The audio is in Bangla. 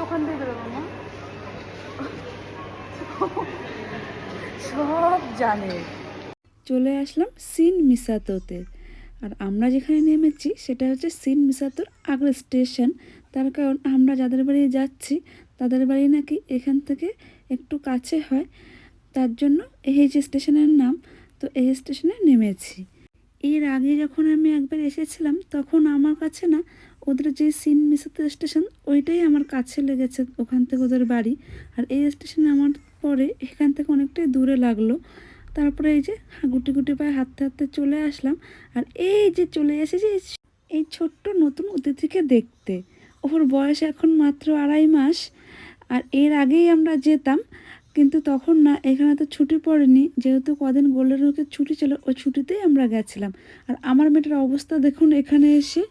ওখান থেকে বেরোবো না, সব জানে। চলে আসলাম সিন মিসাতোতে। আর আমরা যেখানে নেমেছি সেটা হচ্ছে সিন মিসাতোর আগ্রা স্টেশন। তার কারণ আমরা যাদের বাড়ি যাচ্ছি তাদের বাড়ি নাকি এখান থেকে একটু কাছে হয়, তার জন্য এই যে স্টেশনের নাম। তো এই স্টেশনে নেমেছি। এর আগে যখন আমি একবার এসেছিলাম তখন আমার কাছে না ওদের যে সিন মিসাতো স্টেশন ওইটাই আমার কাছে লেগেছে, ওখান থেকে ওদের বাড়ি। আর এই স্টেশনে আমার পরে এখান থেকে অনেকটাই দূরে লাগলো। তারপরে এই যে গুটি গুটি পায়ে হাঁটতে হাঁটতে চলে আসলাম। আর এই যে চলে এসেছি এই ছোট্ট নতুন অতিথিকে দেখতে। ওর বয়স এখন মাত্র 2.5 মাস। আর এর আগেই আমরা যেতাম, কিন্তু তখন না এখানে তো ছুটি পড়েনি, যেহেতু কদিন গোল্ডেন উইকের ছুটি ছিল ওই ছুটিতেই আমরা গেছিলাম। আর আমার মেয়েটার অবস্থা দেখুন এখানে এসে।